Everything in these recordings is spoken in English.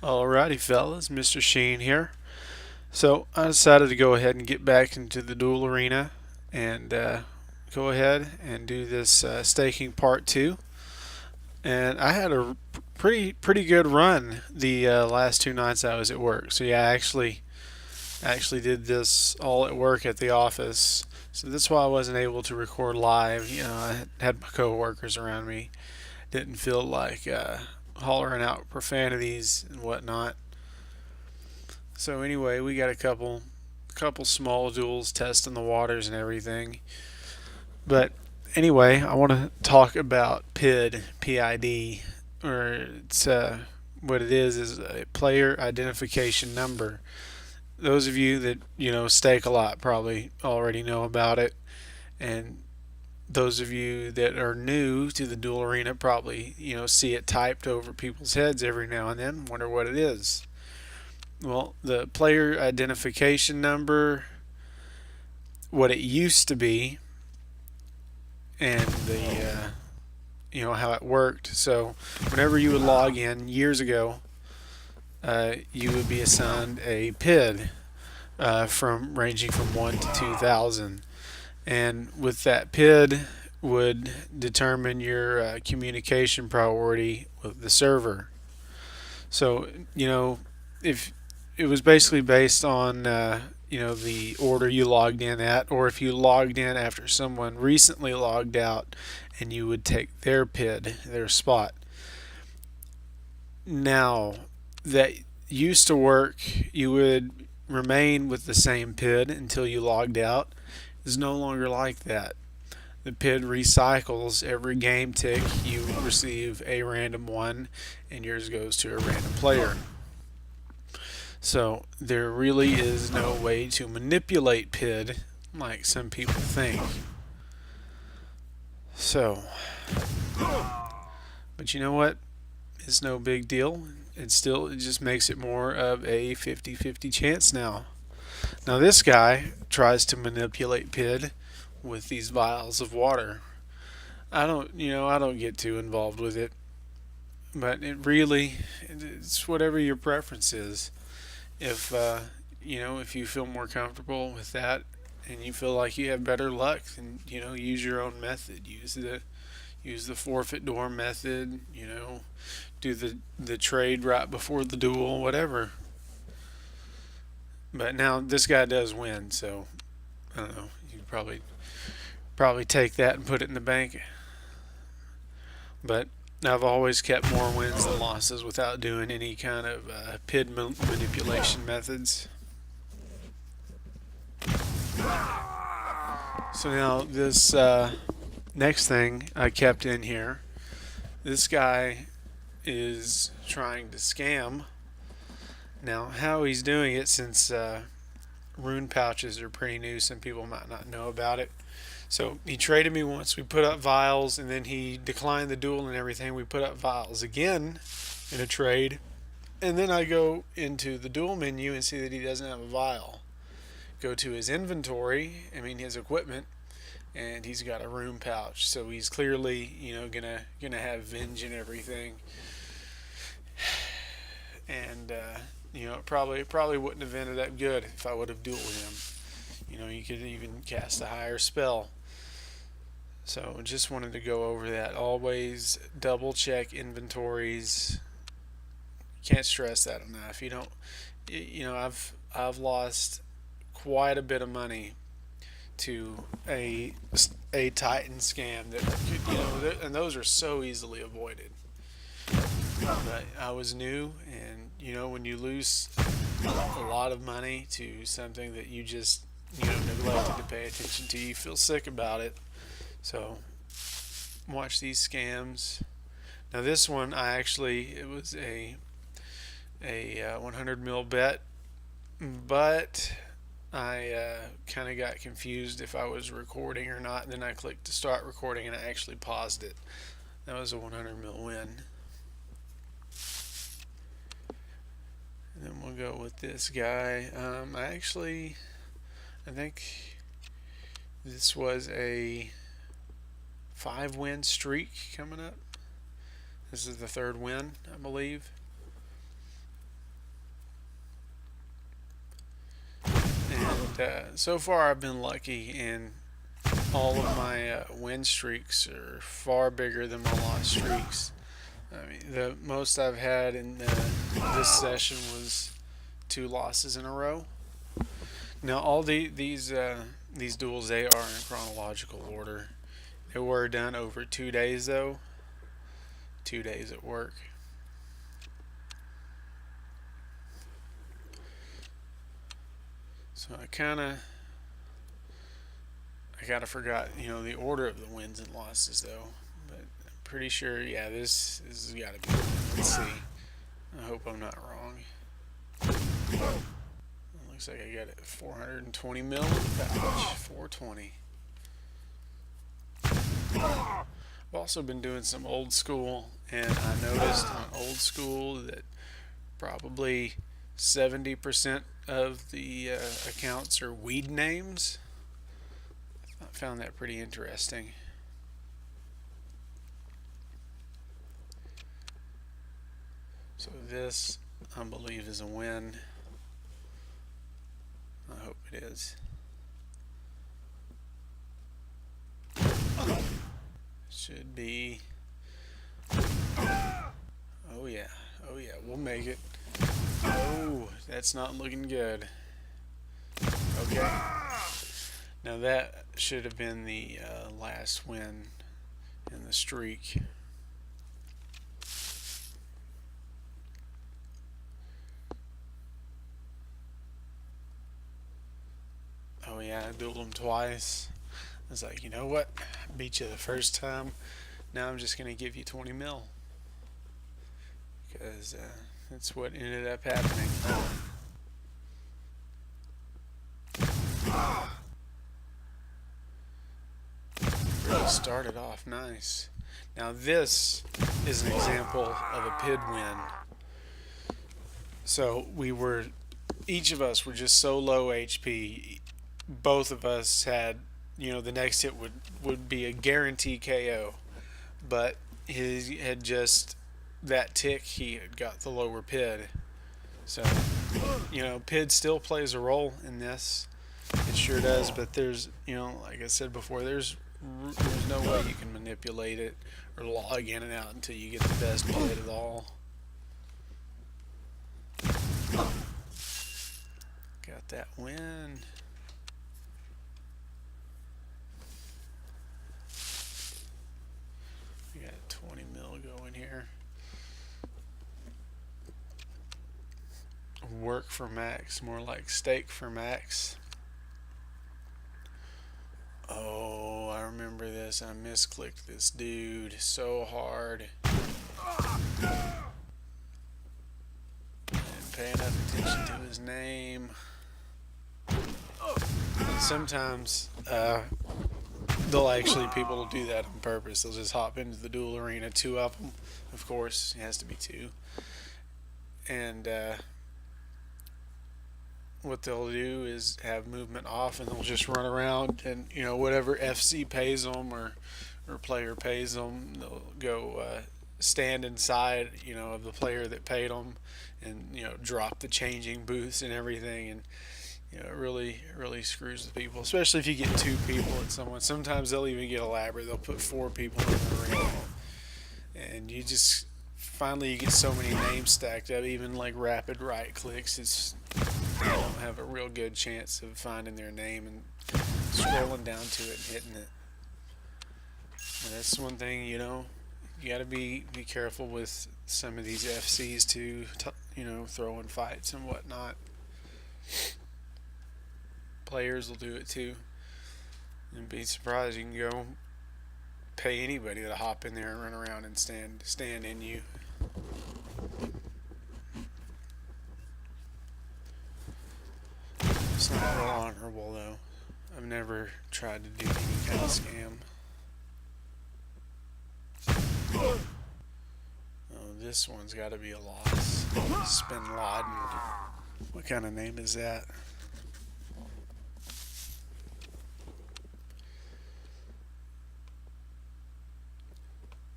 Alrighty, fellas, Mr. Sheen here. So I decided to go ahead and get back into the duel arena and go ahead and do this staking part two. And I had a pretty good run the last two nights I was at work. So yeah, I actually did this all at work at the office. So that's why I wasn't able to record live. I had my coworkers around me. Didn't feel like hollering out profanities and whatnot. So anyway, we got a couple small duels testing the waters and everything. But anyway, I want to talk about PID, or it's what it is a player identification number. Those of you that stake a lot probably already know about it, and those of you that are new to the duel arena probably see it typed over people's heads every now and then. Wonder what it is. Well, the player identification number, what it used to be, and the how it worked. So, whenever you would log in years ago, you would be assigned a PID from ranging from 1 to 2,000, and with that PID would determine your communication priority with the server. So, if it was basically based on the order you logged in at, or if you logged in after someone recently logged out, and you would take their PID, their spot. Now, that used to work. You would remain with the same PID until you logged out. It's no longer like that. The PID recycles every game tick. You receive a random one, and yours goes to a random player. So there really is no way to manipulate PID like some people think. So, but you know what? It's no big deal. It just makes it more of a 50-50 chance now. Now this guy tries to manipulate PID with these vials of water. I don't get too involved with it, but it's whatever your preference is. If you feel more comfortable with that and you feel like you have better luck, then use your own method. Use the forfeit door method. Do the trade right before the duel, whatever. But now this guy does win, so I don't know. You could probably take that and put it in the bank. But I've always kept more wins than losses without doing any kind of PID manipulation methods. So now this next thing I kept in here, this guy is trying to scam. Now how he's doing it, since rune pouches are pretty new, some people might not know about it. So he traded me once. We put up vials, and then he declined the duel and everything. We put up vials again in a trade, and then I go into the duel menu and see that he doesn't have a vial. Go to his inventory, his equipment, and he's got a rune pouch. So he's clearly, gonna have Venge and everything, and it probably wouldn't have ended up good if I would have dueled him. You could even cast a higher spell. So just wanted to go over that. Always double check inventories. Can't stress that enough. I've lost quite a bit of money to a Titan scam and those are so easily avoided. But I was new, and when you lose a lot of money to something that you just neglected to pay attention to, you feel sick about it. So watch these scams. Now this one, it was a 100 mil bet, but I kind of got confused if I was recording or not. And then I clicked to start recording, and I actually paused it. That was a 100 mil win. And then we'll go with this guy. I think this was a 5-win streak coming up. This is the third win, I believe. so far I've been lucky, and all of my win streaks are far bigger than my loss streaks. I mean, the most I've had in this session was 2 losses in a row. Now, all these duels, they are in chronological order. They were done over 2 days, though. 2 days at work. So I kind of forgot, the order of the wins and losses, though. But I'm pretty sure, yeah, this has got to be. Let's see. I hope I'm not wrong. It looks like I got it 420 mil. Ouch, 420. I've also been doing some old school, and I noticed on old school that probably 70% of the accounts are weed names. I found that pretty interesting. So this, I believe, is a win. I hope it is. Should be. Oh yeah, we'll make it. Oh, that's not looking good. Okay. Now that should have been the last win in the streak. Oh yeah, I dueled him twice. I was like, you know what? I beat you the first time. Now I'm just going to give you 20 mil. Because that's what ended up happening. Really started off nice. Now this is an example of a PID win. So each of us were just so low HP. Both of us had, the next hit would be a guarantee KO. But he had just, that tick, he had got the lower PID. So, PID still plays a role in this. It sure does, but there's, like I said before, there's no way you can manipulate it or log in and out until you get the best PID of all. Got that win. We got 20 mil going here. Work for max, more like steak for max. Oh, I remember this. I misclicked this dude so hard. Didn't pay enough attention to his name. And sometimes people will do that on purpose. They'll just hop into the duel arena, 2 of them. Of course, it has to be 2. And what they'll do is have movement off, and they'll just run around, and whatever FC pays them or player pays them, they'll go stand inside of the player that paid them, and drop the changing booths and everything, and it really screws the people, especially if you get 2 people at someone. Sometimes they'll even get elaborate. They'll put 4 people in the ring, and you get so many names stacked up. Even like rapid right clicks, they don't have a real good chance of finding their name and scrolling down to it and hitting it. And that's one thing, you got to be careful with some of these FCs too, throwing fights and whatnot. Players will do it too. And be surprised, you can go pay anybody to hop in there and run around and stand in you. It's not real honorable though. I've never tried to do any kind of scam. Oh, this one's got to be a loss. Spin Laden. What kind of name is that?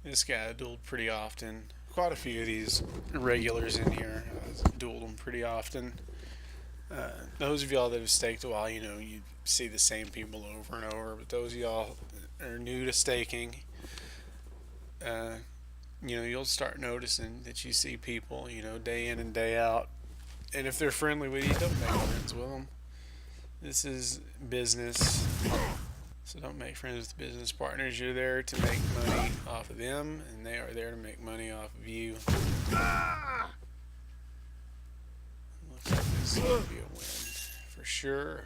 This guy I dueled pretty often. Quite a few of these regulars in here. I dueled them pretty often. Those of y'all that have staked a while, you see the same people over and over. But those of y'all are new to staking, uh, you'll start noticing that you see people, day in and day out. And if they're friendly with you, don't make friends with them. This is business, so don't make friends with business partners. You're there to make money off of them, and they are there to make money off of you. Looks like this is going to be a win for sure.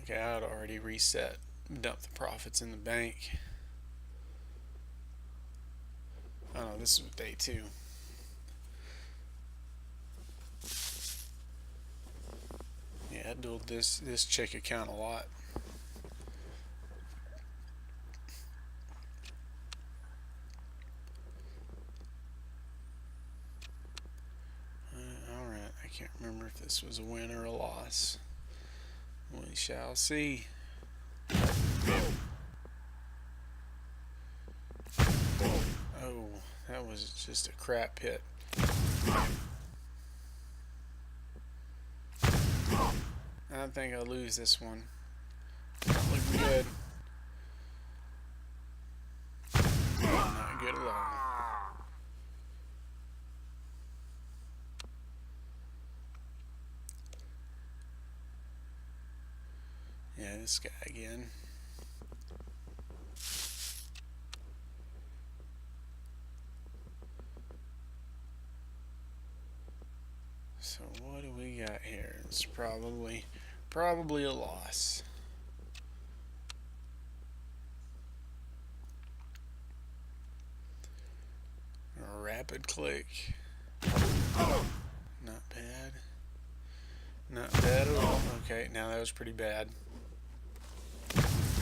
Okay, I'd already reset, dump the profits in the bank. Oh, this is day 2. Yeah, I dueled this chick account a lot. Alright, I can't remember if this was a win or a loss. We shall see. Oh, that was just a crap hit. I think I'll lose this one. Not looking good. Not good at all. Yeah, this guy again. So what do we got here? It's probably a loss. A rapid click. Not bad. Not bad at all. Okay, now that was pretty bad.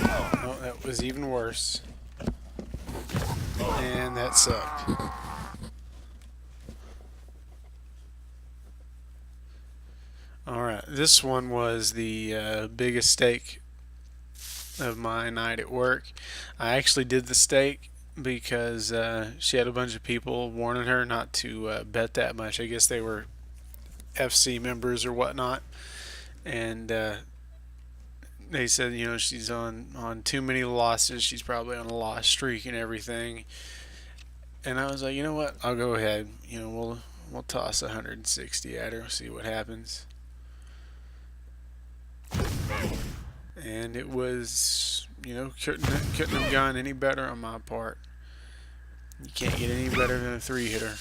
Oh, that was even worse. And that sucked. Alright, this one was the biggest stake of my night at work. I actually did the stake because she had a bunch of people warning her not to bet that much. I guess they were FC members or whatnot. And they said, she's on too many losses. She's probably on a loss streak and everything. And I was like, you know what? I'll go ahead. We'll toss 160 at her, see what happens. And it was, couldn't have gone any better on my part. You can't get any better than a 3-hitter.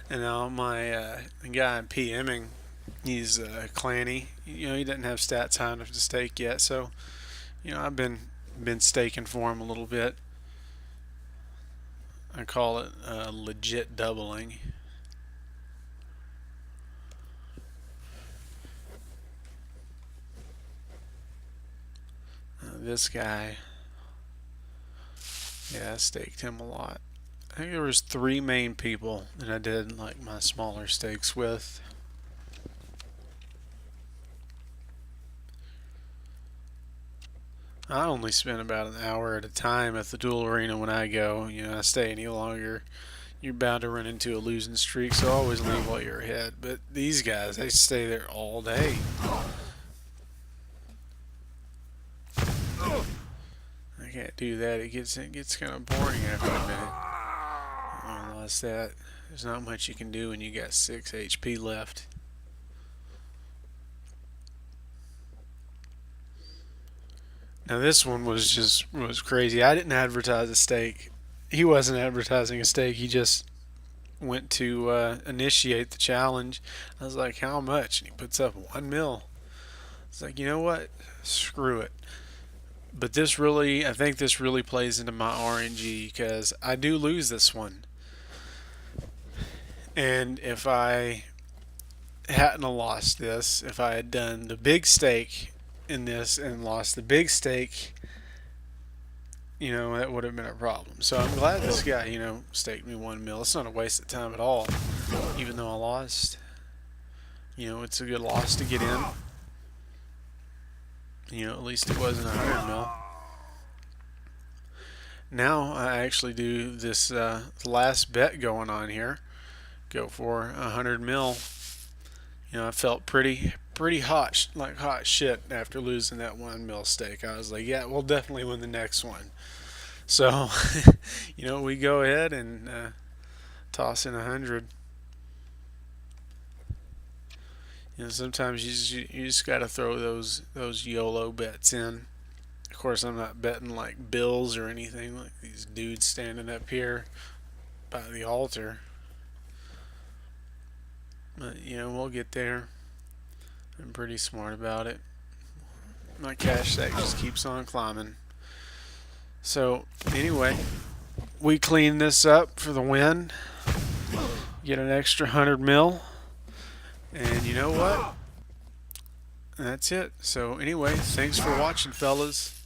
And now my guy I'm PMing, he's clanny. He doesn't have stats high enough to stake yet, so I've been staking for him a little bit. I call it legit doubling. This guy, yeah, I staked him a lot. I think there was 3 main people that I did like my smaller stakes with. I only spend about an hour at a time at the duel arena when I go. I stay any longer, you're bound to run into a losing streak, so always leave while you're ahead. But these guys, they stay there all day. I can't do that. It gets kind of boring after a minute. I lost that. There's not much you can do when you got 6 HP left. Now this one was crazy. I didn't advertise a stake. He wasn't advertising a stake. He just went to initiate the challenge. I was like, how much? And he puts up 1 mil. It's like, you know what? Screw it. But I think this really plays into my RNG because I do lose this one. And if I hadn't lost this, if I had done the big stake in this and lost the big stake, that would have been a problem. So I'm glad this guy, staked me 1 mil. It's not a waste of time at all, even though I lost. It's a good loss to get in. At least it wasn't 100 mil. Now I actually do this last bet going on here. Go for 100 mil. You know, I felt pretty hot, like hot shit after losing that 1 mil stake. I was like, yeah, we'll definitely win the next one. So, you know, we go ahead and toss in 100. You know, sometimes you just got to throw those YOLO bets in. Of course, I'm not betting like bills or anything like these dudes standing up here by the altar. But you know, we'll get there. I'm pretty smart about it. My cash stack just keeps on climbing. So anyway, we clean this up for the win. Get an extra 100 mil. And you know what? That's it. So anyway, thanks for watching, fellas.